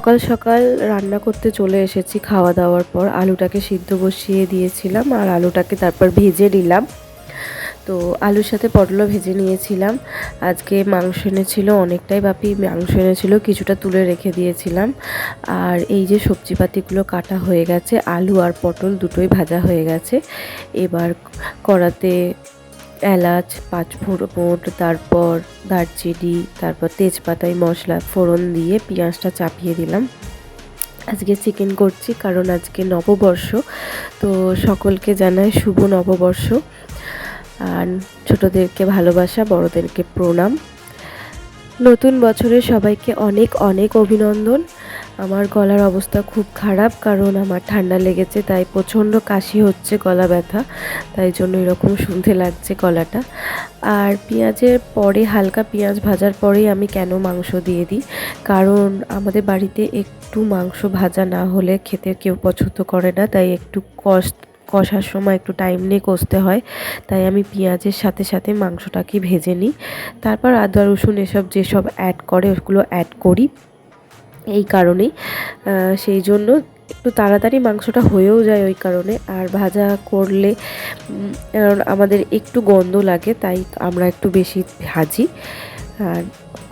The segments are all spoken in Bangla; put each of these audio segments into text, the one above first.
সকাল সকাল রান্না করতে চলে এসেছি। খাওয়া দাওয়ার পর আলুটাকে সিদ্ধ বসিয়ে দিয়েছিলাম আর আলুটাকে তারপর ভেজে নিলাম। তো আলুর সাথে পটলও ভেজে নিয়েছিলাম। আজকে মাংস এনেছিল অনেকটাই, বাপি মাংস এনেছিল, কিছুটা তুলে রেখে দিয়েছিলাম। আর এই যে সবজিপাতিগুলো কাটা হয়ে গেছে, আলু আর পটল দুটোই ভাজা হয়ে গেছে। এবার কড়াতে এলাচ, পাঁচফোড়ন, তারপর দারচিনি, তারপর তেজপাতায় মশলা ফোড়ন দিয়ে পেঁয়াজটা চাপিয়ে দিলাম। আজকে চিকেন করছি কারণ আজকে নববর্ষ। তো সকলকে জানাই শুভ নববর্ষ। আর ছোটদেরকে ভালোবাসা, বড়দেরকে প্রণাম। নতুন বছরে সবাইকে অনেক অনেক অভিনন্দন। আমার গলার অবস্থা খুব খারাপ কারণ আমার ঠান্ডা লেগেছে, তাই প্রচণ্ড কাশি হচ্ছে, গলা ব্যথা, তাই জন্য এরকম শুনতে লাগছে গলাটা। আর পেঁয়াজের পরে, হালকা পেঁয়াজ ভাজার পরেই আমি কেন মাংস দিয়ে দিই, কারণ আমাদের বাড়িতে একটু মাংস ভাজা না হলে খেতে কেউ পছন্দ করে না, তাই একটু কষার সময় একটু টাইম নিয়ে কষতে হয়। তাই আমি পেঁয়াজের সাথে সাথে মাংসটাকে ভেজে নিই, তারপর আদা রসুন এসব যেসব অ্যাড করে ওগুলো অ্যাড করি। এই কারণেই সেই জন্য একটু তাড়াতাড়ি মাংসটা হয়েও যায় ওই কারণে। আর ভাজা করলে কারণ আমাদের একটু গন্ধ লাগে, তাই আমরা একটু বেশি ভাজি। আর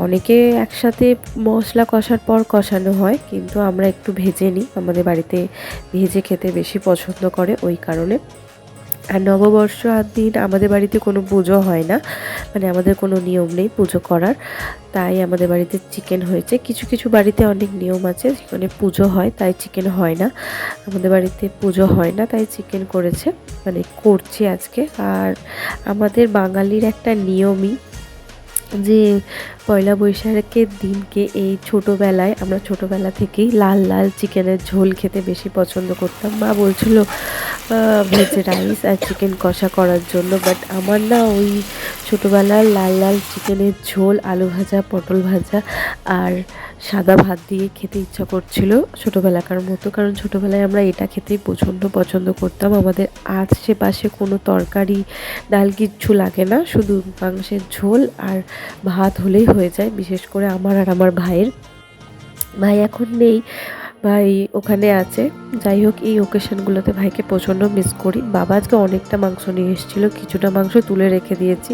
অনেকে একসাথে মশলা কষার পর কষানো হয়, কিন্তু আমরা একটু ভেজে নিই, আমাদের বাড়িতে ভেজে খেতে বেশি পছন্দ করে ওই কারণে। আর নববর্ষ দিন আমাদের বাড়িতে কোনো পুজো হয় না, মানে আমাদের কোনো নিয়ম নেই পুজো করার, তাই আমাদের বাড়িতে চিকেন হয়েছে। কিছু কিছু বাড়িতে অনেক নিয়ম আছে যেখানে পুজো হয়, তাই চিকেন হয় না। আমাদের বাড়িতে পুজো হয় না, তাই চিকেন করেছে, মানে করছি আজকে। আর আমাদের বাঙালির একটা নিয়মই যে পয়লা বৈশাখের দিনকে এই ছোটোবেলায় আমরা ছোটোবেলা থেকেই লাল লাল চিকেনের ঝোল খেতে বেশি পছন্দ করতাম। মা বলছিল ভেজ রাইস আর চিকেন কষা করার জন্য, বাট আমার না ওই ছোটোবেলার লাল লাল চিকেনের ঝোল, আলু ভাজা, পটল ভাজা আর সাদা ভাত দিয়ে খেতে ইচ্ছা করছিল ছোটোবেলাকার মতো, কারণ ছোটোবেলায় আমরা এটা খেতেই পছন্দ করতাম। আমাদের আশেপাশে কোনো তরকারি ডাল কিচ্ছু লাগে না, শুধু মাংসের ঝোল আর ভাত হলেই হয়ে যায়। বিশেষ করে আমার আর আমার ভাইয়ের, ভাই এখন নেই, ভাই ওখানে আছে। যাই হোক, এই ওকেশনগুলোতে ভাইকে প্রচণ্ড মিস করি। বাবা আজকে অনেকটা মাংস নিয়ে এসেছিলো, কিছুটা মাংস তুলে রেখে দিয়েছি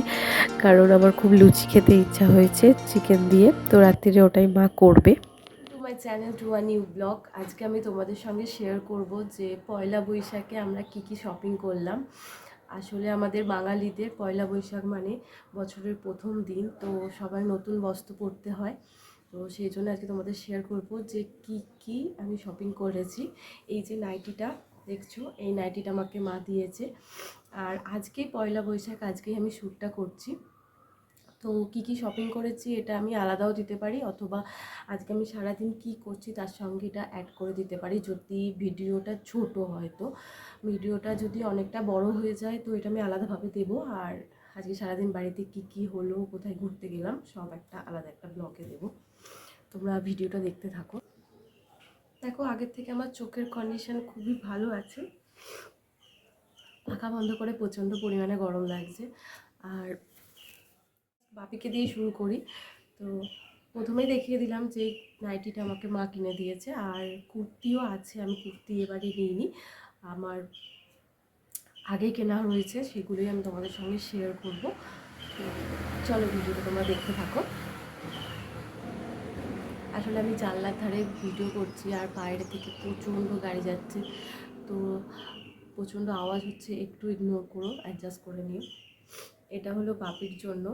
কারণ আমার খুব লুচি খেতে ইচ্ছা হয়েছে চিকেন দিয়ে, তো রাত্রিরে ওটাই মা করবে। To my channel, to a new blog. আজকে আমি তোমাদের সঙ্গে শেয়ার করব যে পয়লা বৈশাখে আমরা কি শপিং করলাম। আসলে আমাদের বাঙালিদের পয়লা বৈশাখ মানে বছরের প্রথম দিন, তো সবাই নতুন বস্ত্র পরতে হয়। তো সেই জন্য আজকে তোমাদের শেয়ার করব যে কি আমি শপিং করেছি। এই যে নাইটিটা দেখছো, এই নাইটিটা আমাকে মা দিয়েছে। আর আজকেই পয়লা বৈশাখ, আজকেই আমি শ্যুটটা করছি। তো কি শপিং করেছি এটা আমি আলাদাও দিতে পারি, অথবা আজকে আমি সারাদিন কি করছি তার সঙ্গে এটা অ্যাড করে দিতে পারি যদি ভিডিওটা ছোট হয়। তো ভিডিওটা যদি অনেকটা বড় হয়ে যায় তো এটা আমি আলাদাভাবে দেবো। আর আজকে সারাদিন বাড়িতে কি হলো, কোথায় ঘুরতে গেলাম, সব একটা আলাদা একটা ব্লগে দেবো। তোমরা ভিডিওটা দেখতে থাকো। দেখো, আগের থেকে আমার চোখের কন্ডিশন খুবই ভালো আছে। পাখা বন্ধ করে প্রচণ্ড পরিমাণে গরম লাগছে। আর বাপিকে দিয়ে শুরু করি। তো প্রথমেই দেখিয়ে দিলাম যে নাইটিটা আমাকে মা কিনে দিয়েছে, আর কুর্তিও আছে। আমি কুর্তি এবারে নিইনি, আমার আগে কেনা রয়েছে, সেগুলোই আমি তোমাদের সঙ্গে শেয়ার করব। চলো ভিডিওটা তোমরা দেখতে থাকো। আসলে আমি জানলার ধারে ভিডিও করছি আর বাইরে থেকে প্রচণ্ড গাড়ি যাচ্ছে, তো প্রচণ্ড আওয়াজ হচ্ছে, একটু ইগনোর করো, অ্যাডজাস্ট করে নিও। এটা হলো বাপির জন্য।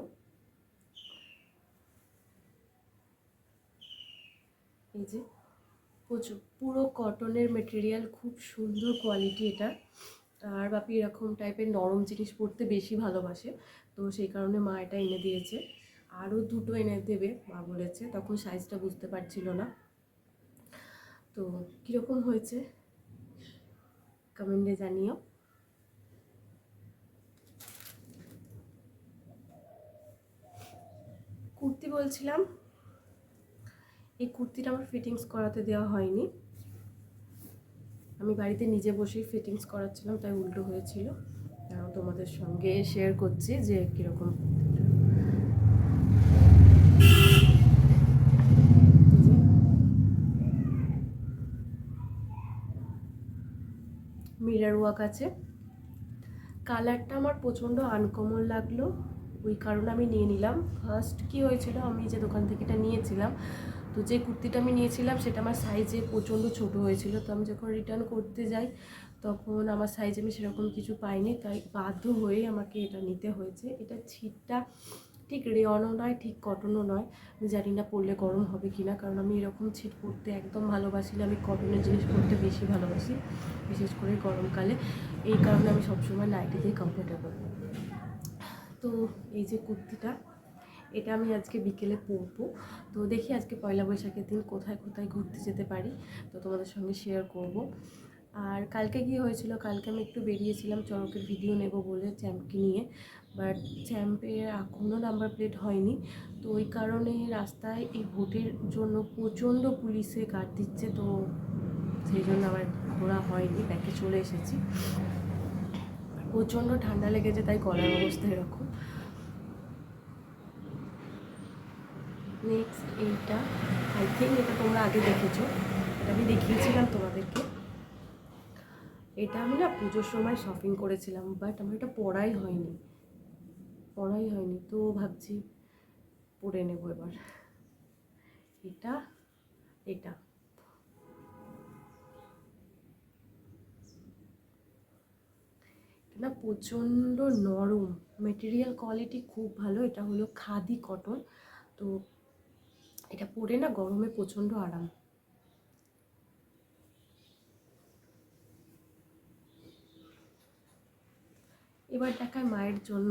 এই যে পুরো কটনের মেটেরিয়াল, খুব সুন্দর কোয়ালিটি এটা। আর বাপি এরকম টাইপের নরম জিনিস পরতে বেশি ভালোবাসে, তো সেই কারণে মা এটা এনে দিয়েছে। আরও দুটো এনে দেবে মা বলেছে, তখন সাইজটা বুঝতে পারছিল না। তো কীরকম হয়েছে কমেন্টে জানিও। কুর্তি বলছিলাম, এই কুর্তিটা আমার ফিটিংস করাতে দেওয়া হয়নি, আমি বাড়িতে নিজে বসেই ফিটিংস করাচ্ছিলাম, তাই উল্টো হয়েছিল। তোমাদের সঙ্গে শেয়ার করছি যে কীরকম। মিরর ওয়ার্ক আছে। কালারটা আমার প্রচণ্ড আনকমন লাগলো, ওই কারণে আমি নিয়ে নিলাম। ফার্স্ট কি হয়েছিল, আমি যে দোকান থেকে এটা নিয়েছিলাম, তো যে কুর্তিটা আমি নিয়েছিলাম সেটা আমার সাইজে প্রচণ্ড ছোট হয়েছিল। তো আমি যখন রিটার্ন করতে যাই তখন আমার সাইজে আমি সেরকম কিছু পাইনি, তাই বাধ্য হয়ে আমাকে এটা নিতে হয়েছে। এটা ছিটটা ঠিক রেয়নও নয়, ঠিক কটনও নয়। আমি জানি না পরলে গরম হবে কি না, কারণ আমি এরকম ছিট পরতে একদম ভালোবাসি না। আমি কটনের জিনিস পরতে বেশি ভালোবাসি, বিশেষ করে গরমকালে। এই কারণে আমি সবসময় নাইটিতেই কমফোর্টেবল। তো এই যে কুর্তিটা, এটা আমি আজকে বিকেলে পরবো। তো দেখি আজকে পয়লা বৈশাখের দিন কোথায় কোথায় ঘুরতে যেতে পারি, তো তোমাদের সঙ্গে শেয়ার করব। আর কালকে কি হয়েছিল, কালকে আমি একটু বেরিয়েছিলাম চড়কের ভিডিও নেব বলে চ্যাম্পকে নিয়ে, বাট চ্যাম্পের এখনও নাম্বার প্লেট হয়নি। তো ওই কারণে রাস্তায় এই ভোটের জন্য প্রচণ্ড পুলিশে গার্ড দিচ্ছে, তো সেই জন্য আমার ঘোরা হয়নি, ব্যাকে চলে এসেছি। প্রচণ্ড ঠান্ডা লেগেছে, তাই গলার অবস্থা এরকম। নেক্সট এইটা, আই থিঙ্ক এটা তোমরা আগে দেখেছো, এটা আমি দেখিয়েছিলাম তোমাদেরকে। এটা আমি না পুজোর সময় শপিং করেছিলাম, বাট আমার এটা পরাই হয়নি, তো ভাবছি পরে নেব এবার। এটা এটা না প্রচণ্ড নরম, মেটেরিয়াল কোয়ালিটি খুব ভালো। এটা হলো খাদি কটন, তো এটা পরে না গরমে প্রচণ্ড আরাম। এবার দেখায় মায়ের জন্য।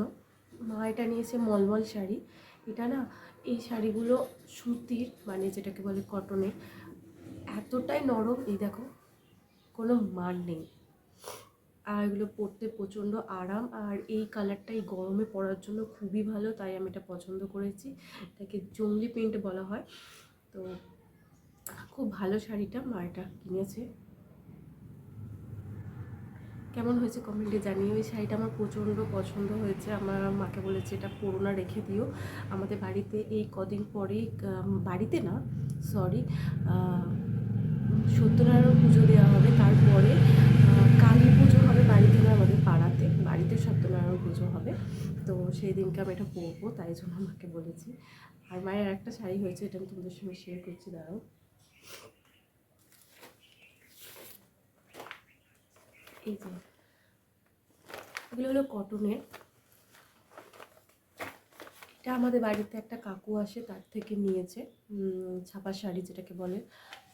মা এটা নিয়েছে মলমল শাড়ি। এটা না, এই শাড়িগুলো সুতির, মানে যেটাকে বলে কটনের, এতটাই নরম, এই দেখো কোনো মান নেই। আর এগুলো পরতে প্রচণ্ড আরাম, আর এই কালারটা এই গরমে পরার জন্য খুবই ভালো, তাই আমি এটা পছন্দ করেছি। এটাকে জঙ্গলি প্রিন্ট বলা হয়। তো খুব ভালো শাড়িটা, মা এটা কিনেছে। কেমন হয়েছে কমেন্টে জানিয়ে। ওই শাড়িটা আমার প্রচণ্ড পছন্দ হয়েছে। আমার মাকে বলেছে এটা পুরোনা রেখে দিও। আমাদের বাড়িতে এই কদিন পরেই, বাড়িতে না সরি, সত্যনারায়ণ পুজো দেওয়া হবে, তারপরে কালী পুজো হবে বাড়িতে না, আমাদের পাড়াতে, বাড়িতে সত্যনারায়ণ পুজো হবে। তো সেই দিনকে আমি এটা পরবো, তাই জন্য আমাকে বলেছি। আর মায়ের একটা শাড়ি হয়েছে, এটা আমি তোমাদের সঙ্গে শেয়ার করছি, দাঁড়াও। এই যে এগুলো হলো কটনের। এটা আমাদের বাড়িতে একটা কাকু আসে, তার থেকে নিয়েছে, ছাপা শাড়ি যেটাকে বলে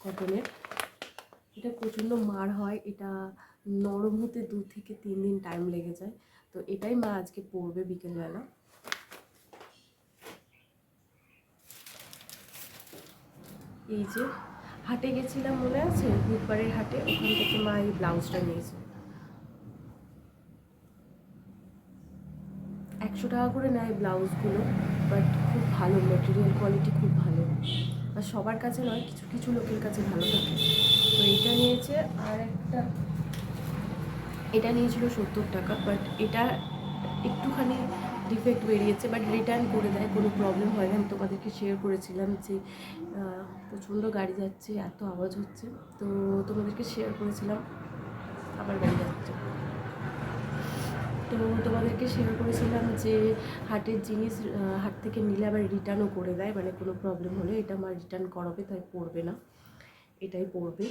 কটনের। এটা প্রচণ্ড মার হয়, এটা নরম হতে 2 থেকে 3 দিন টাইম লেগে যায়। তো এটাই মা আজকে পরবে বিকেলবেলা। এই যে হাটে গেছিলাম, মনে আছে বুধবারের হাটে, ওখান থেকে মা এই ব্লাউজটা নিয়েছে। 100 টাকা করে নেয় ব্লাউজগুলো, বাট খুব ভালো, মেটেরিয়াল কোয়ালিটি খুব ভালো। আর সবার কাছে নয়, কিছু কিছু লোকের কাছে ভালো থাকে। তো এইটা নিয়েছে। আর একটা এটা নিয়েছিল 70 টাকা, বাট এটা একটুখানি ডিফেক্ট বেরিয়েছে, বাট রিটার্ন করে দেয়, কোনো প্রবলেম হয় না। আমি তোমাদেরকে শেয়ার করেছিলাম যে প্রচণ্ড গাড়ি যাচ্ছে, এত আওয়াজ হচ্ছে, তো তোমাদেরকে শেয়ার করেছিলাম আবার গাড়ি যাচ্ছে। তো তোমাদেরকে শেয়ার করেছিলাম যে হাটের জিনিস হাট থেকে নিলে আবার রিটার্নও করে দেয়, মানে কোনো প্রবলেম হলে। এটা আমার রিটার্ন করাবে, তাই পড়বে না, এটাই পড়বে।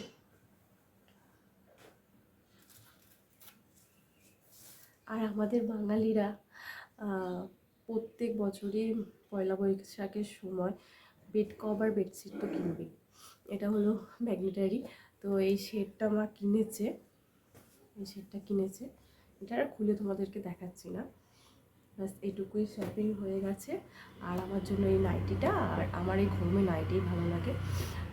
আর আমাদের বাঙালিরা প্রত্যেক বছরই পয়লা বৈশাখের সময় বেড কভার, বেডশিট তো কিনবেই। এটা হলো ম্যাগনেটারি। তো এই শেডটা মা কিনেছে, এটা আর খুলে তোমাদেরকে দেখাচ্ছি না। ব্যাস এটুকুই শপিং হয়ে গেছে। আর আমার জন্য এই নাইটিটা, আর আমার এই গরমে নাইটিই ভালো লাগে।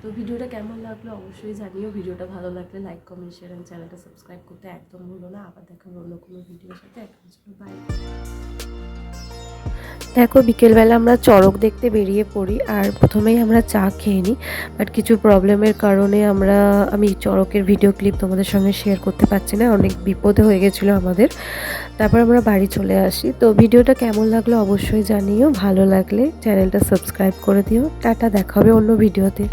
তো ভিডিওটা কেমন লাগলো অবশ্যই জানিও। ভিডিওটা ভালো লাগলে লাইক, কমেন্ট, শেয়ার আর চ্যানেলটা সাবস্ক্রাইব করতে একদম ভুলো না। আবার দেখাবো অন্য কোনো ভিডিওর সাথে। এখনের জন্য বাই। দেখো বিকেলবেলা আমরা চড়ক দেখতে বেরিয়ে পড়ি, আর প্রথমেই আমরা চা খেয়ে নিই, বাট কিছু প্রবলেমের কারণে আমি চড়কের ভিডিও ক্লিপ তোমাদের সঙ্গে শেয়ার করতে পারছি না, অনেক বিপদে হয়ে গেছিলো আমাদের। তারপর আমরা বাড়ি চলে আসি। তো ভিডিওটা কেমন লাগলো অবশ্যই জানিও, ভালো লাগলে চ্যানেলটা সাবস্ক্রাইব করে দিও। টাটা, দেখা হবে অন্য ভিডিওতে।